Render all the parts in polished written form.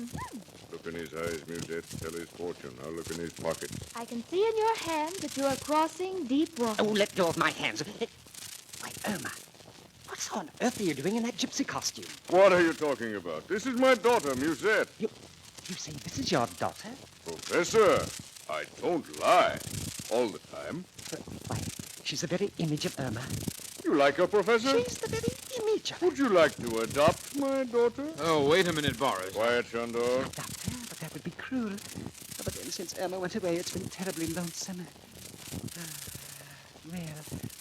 fortune. Look in his eyes, Musette. Tell his fortune. I'll look in his pockets. I can see in your hand that you are crossing deep water. Oh, let go of my hands. Why, Irma, what on earth are you doing in that gypsy costume? What are you talking about? This is my daughter, Musette. You say this is your daughter? Professor, I don't lie. All the time. Why, she's the very image of Irma. You like her, Professor? She's the very image of her. Would you like to adopt my daughter? Oh, wait a minute, Boris. Quiet, Shandor. Adopt her? But that would be cruel. But then, since Irma went away, it's been terribly lonesome. Well,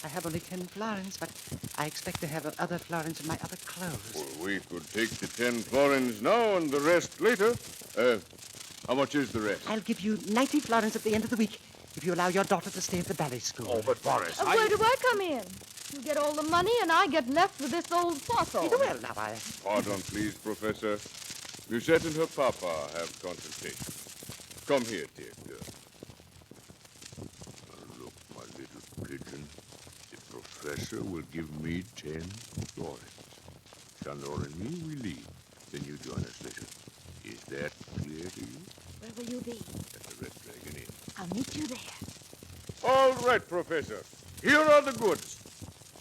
I have only 10 florins, but I expect to have other florins in my other clothes. Well, we could take the 10 florins now and the rest later. How much is the rest? I'll give you 90 florins at the end of the week if you allow your daughter to stay at the ballet school. Oh, but Boris, Where do I come in? You get all the money and I get left with this old fossil. Well, now, Pardon, please, Professor. Musette and her papa have consultation. Come here, dear girl. Now look, my little pigeon. The professor will give me 10 florins. Shandor and me, we leave. Then you join us later. Is that clear to you? Where will you be? At the Red Dragon Inn. I'll meet you there. All right, Professor. Here are the goods.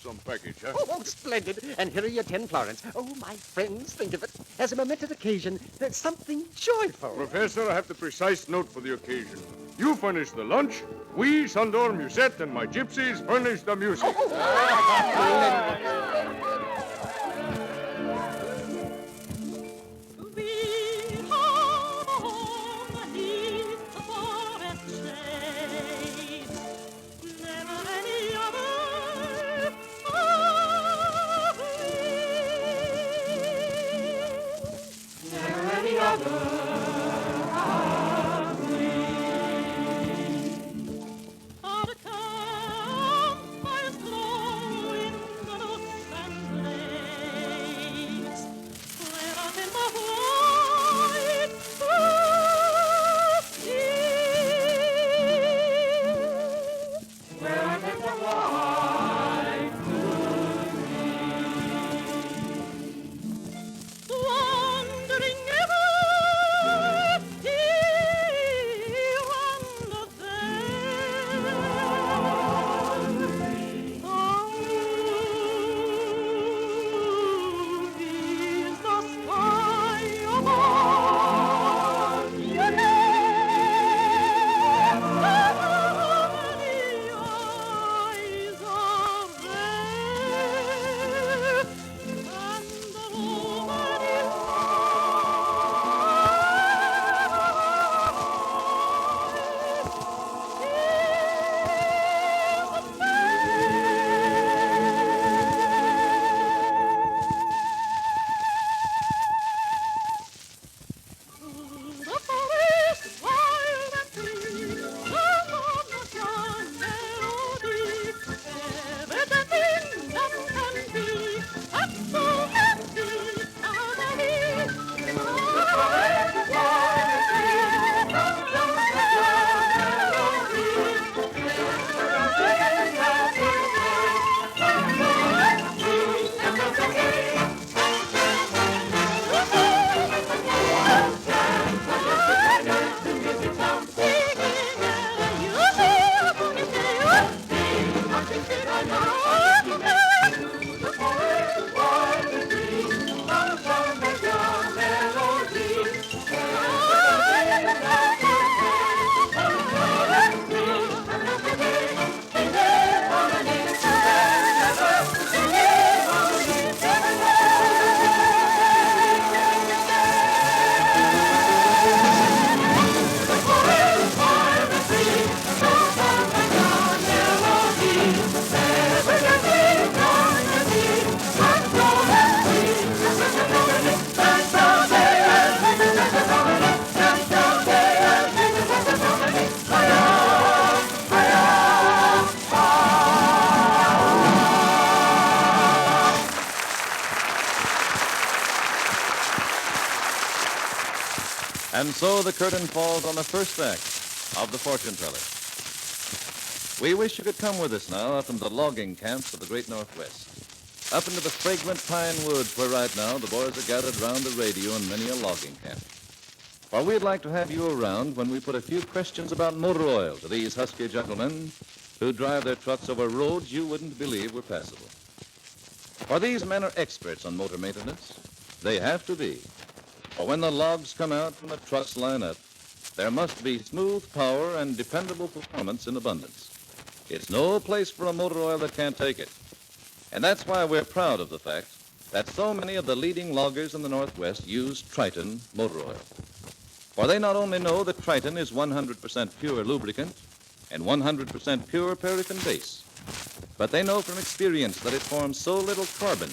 Some package, huh? Oh, splendid. And here are your 10 florins. Oh, my friends, think of it. As a momentous occasion, there's something joyful. Professor, I have the precise note for the occasion. You furnish the lunch. We, Sandor, Musette, and my gypsies furnish the music. And so the curtain falls on the first act of The Fortune Teller. We wish you could come with us now up into the logging camps of the great Northwest. Up into the fragrant pine woods where right now the boys are gathered round the radio in many a logging camp. For we'd like to have you around when we put a few questions about motor oil to these husky gentlemen who drive their trucks over roads you wouldn't believe were passable. For these men are experts on motor maintenance. They have to be. For when the logs come out and the trucks line up, there must be smooth power and dependable performance in abundance. It's no place for a motor oil that can't take it. And that's why we're proud of the fact that so many of the leading loggers in the Northwest use Triton motor oil. For they not only know that Triton is 100% pure lubricant and 100% pure paraffin base, but they know from experience that it forms so little carbon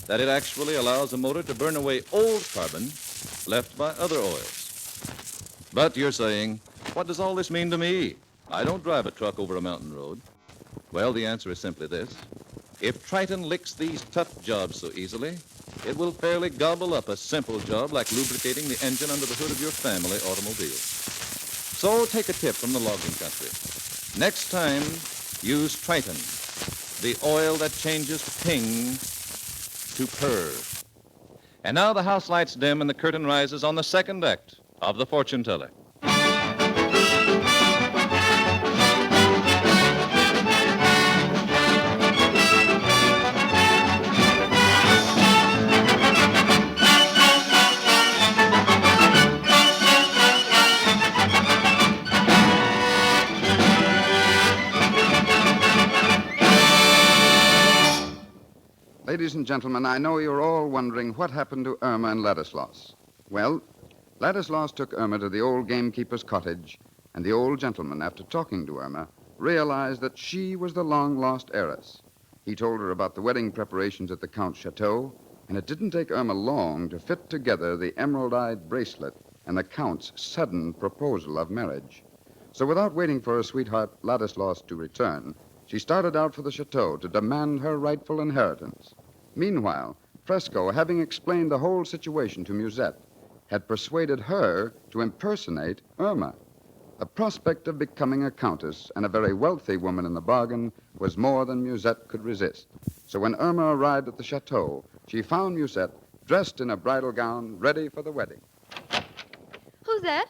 that it actually allows a motor to burn away old carbon left by other oils. But you're saying, what does all this mean to me? I don't drive a truck over a mountain road. Well, the answer is simply this. If Triton licks these tough jobs so easily, it will fairly gobble up a simple job like lubricating the engine under the hood of your family automobile. So take a tip from the logging country. Next time, use Triton, the oil that changes ping to purr. And now the house lights dim and the curtain rises on the second act of The Fortune Teller. Ladies and gentlemen, I know you're all wondering what happened to Irma and Ladislaus. Well, Ladislaus took Irma to the old gamekeeper's cottage, and the old gentleman, after talking to Irma, realized that she was the long-lost heiress. He told her about the wedding preparations at the Count's chateau, and it didn't take Irma long to fit together the emerald-eyed bracelet and the Count's sudden proposal of marriage. So without waiting for her sweetheart, Ladislaus, to return, she started out for the chateau to demand her rightful inheritance. Meanwhile, Fresco, having explained the whole situation to Musette, had persuaded her to impersonate Irma. The prospect of becoming a countess, and a very wealthy woman in the bargain, was more than Musette could resist. So when Irma arrived at the chateau, she found Musette dressed in a bridal gown, ready for the wedding. Who's that?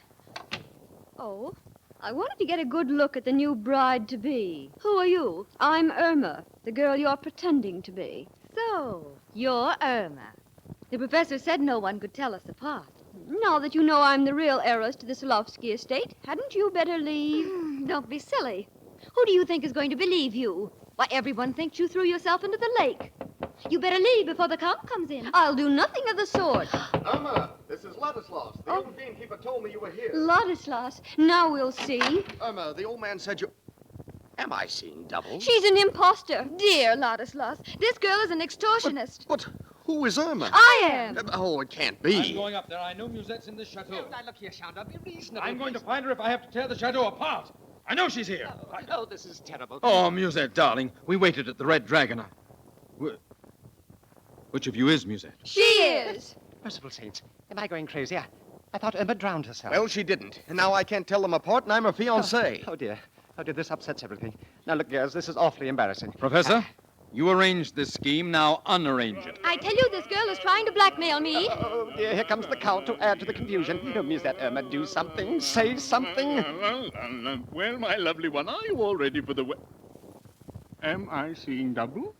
Oh, I wanted to get a good look at the new bride-to-be. Who are you? I'm Irma, the girl you're pretending to be. So, you're Irma. The professor said no one could tell us apart. Now that you know I'm the real heiress to the Solovsky estate, hadn't you better leave? Don't be silly. Who do you think is going to believe you? Why, everyone thinks you threw yourself into the lake. You better leave before the Count comes in. I'll do nothing of the sort. Irma, this is Ladislaus. The old gamekeeper told me you were here. Ladislaus, now we'll see. Irma, the old man said you... Am I seeing double? She's an imposter. Dear Ladislaus, this girl is an extortionist. But who is Irma? I am. Oh, it can't be. I'm going up there. I know Musette's in this chateau. Now, look here, Chandra. Be reasonable. I'm going to find her if I have to tear the chateau apart. I know she's here. Oh, this is terrible. Oh, Musette, darling. We waited at the Red Dragon. Which of you is Musette? She is. Merciful saints. Am I going crazy? I thought Irma drowned herself. Well, she didn't. And now I can't tell them apart, and I'm her fiancé. Oh, dear. Oh, dear, this upsets everything. Now, look, girls, this is awfully embarrassing. Professor, you arranged this scheme. Now unarrange it. I tell you, this girl is trying to blackmail me. Oh, dear, here comes the Count to add to the confusion. Oh, Musette, Irma, do something. Say something. Well, my lovely one, are you all ready for the Am I seeing double?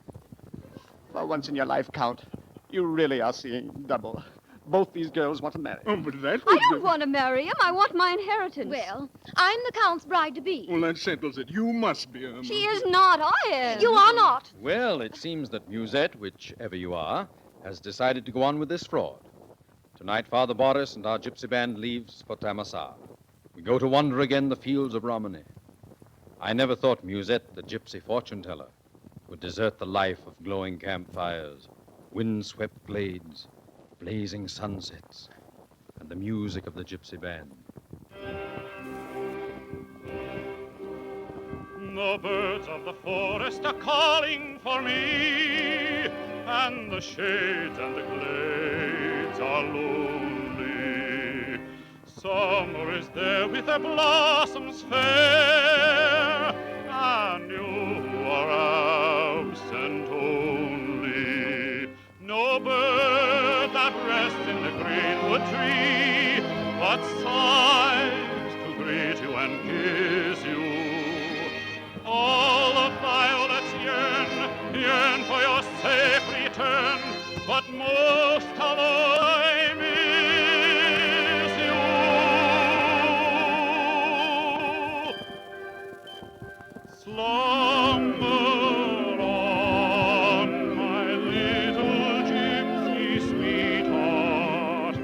For once in your life, Count, you really are seeing double. Both these girls want to marry. Oh, but that I don't want to marry him. I want my inheritance. Well, I'm the Count's bride-to-be. Well, that settles it. You must be Irma. She is not. I am. You are not. Well, it seems that Musette, whichever you are, has decided to go on with this fraud. Tonight, Father Boris and our gypsy band leaves for Tamasar. We go to wander again the fields of Romany. I never thought Musette, the gypsy fortune teller, would desert the life of glowing campfires, wind-swept glades, blazing sunsets, and the music of the gypsy band. The birds of the forest are calling for me, and the shades and the glades are lonely. Summer is there with her blossoms fair, and you are absent only. No bird that rests in the greenwood tree, that sighs to greet you and kiss you. All the violets yearn for your safe return, but most of all I miss you. Slumber on, my little gypsy sweetheart.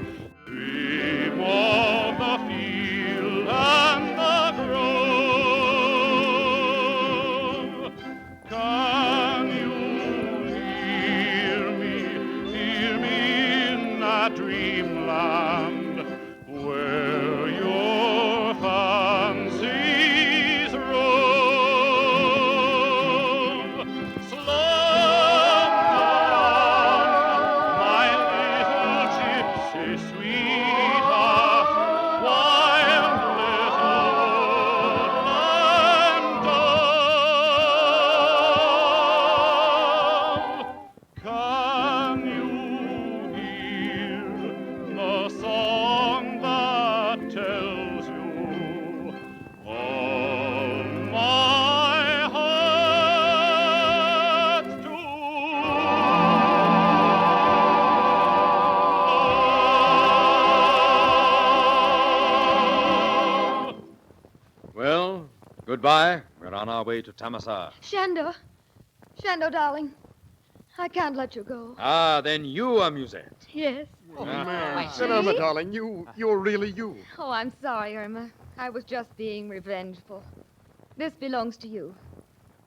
Dream of the field and the grove. Can you hear me in that dreamland where your fancies rove? Slumber on, my little gypsy sweetheart, wild little woodland dove. Can you hear the song that tells you all my heart's true? Well, goodbye. We're on our way to Tamasar. Shando. Shando, darling. I can't let you go. Ah, then you are Musette. Yes. Oh, Ah. man. See? Irma, darling, you're really you. Oh, I'm sorry, Irma. I was just being revengeful. This belongs to you.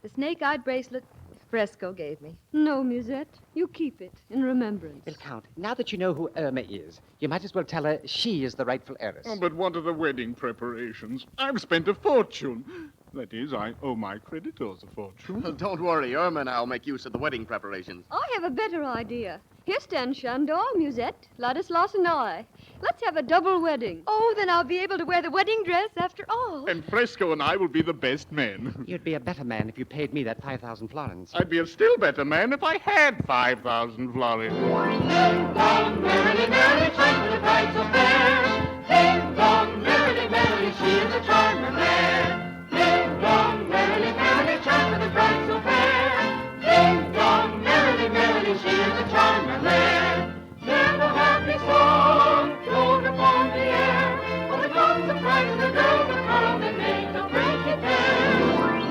The snake-eyed bracelet Fresco gave me. No, Musette. You keep it in remembrance. Well, Count, now that you know who Irma is, you might as well tell her she is the rightful heiress. Oh, but what are the wedding preparations? I've spent a fortune. That is, I owe my creditors a fortune. Well, don't worry. Irma and I'll make use of the wedding preparations. I have a better idea. Here stand Shandor, Musette, Ladislas, and I. Let's have a double wedding. Oh, then I'll be able to wear the wedding dress after all. And Fresco and I will be the best men. You'd be a better man if you paid me that 5,000 florins. I'd be a still better man if I had 5,000 florins. Ding dong, merrily, merrily, chime for the bride so fair. Ding dong, merrily, merrily, she is a charmer rare. Ding dong, merrily, merrily, chime for the bride so fair. Ding dong, merrily, merrily, she is a charmer rare. Then a happy song float upon the air. For the drums of pride and the girls of town, they make a break it there.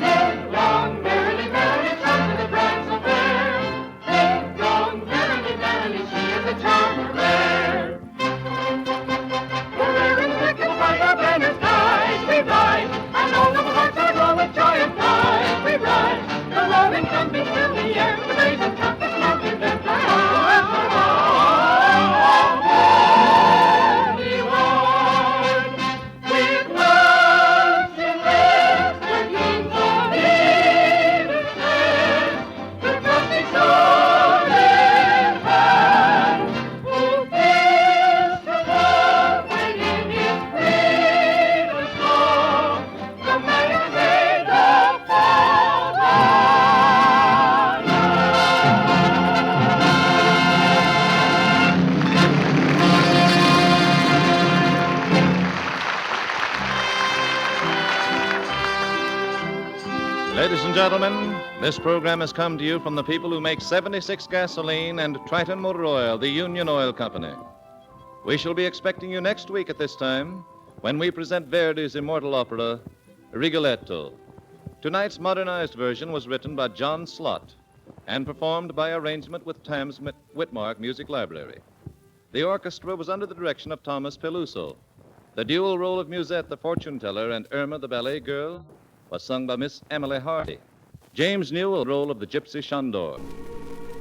Ding dong, merrily, merrily, chime for the bride so fair. Ding dong, merrily, merrily, she is a charmer rare. The rearing thick and bright our banners rise, we rise, and all of our hearts are aglow with joy and pride, we rise. The roaring trumpets fill the air, the brazen trumpets mounting their fire. Everyone, with loves and lips, the kings of innocence, the trusty sword in hand, who feels the love when in his freedom song, the man is made of Ladies and gentlemen, this program has come to you from the people who make 76 gasoline and Triton Motor Oil, the Union Oil Company. We shall be expecting you next week at this time when we present Verdi's immortal opera, Rigoletto. Tonight's modernized version was written by John Slott and performed by arrangement with Tams Whitmark Music Library. The orchestra was under the direction of Thomas Peluso. The dual role of Musette, the fortune teller, and Irma, the ballet girl, was sung by Miss Emily Hardy. James Newell, role of the Gypsy Shandor.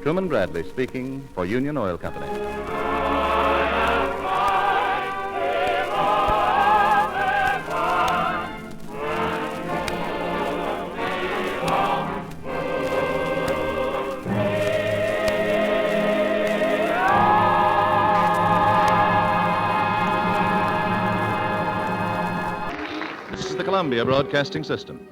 Truman Bradley speaking for Union Oil Company. This is the Columbia Broadcasting System.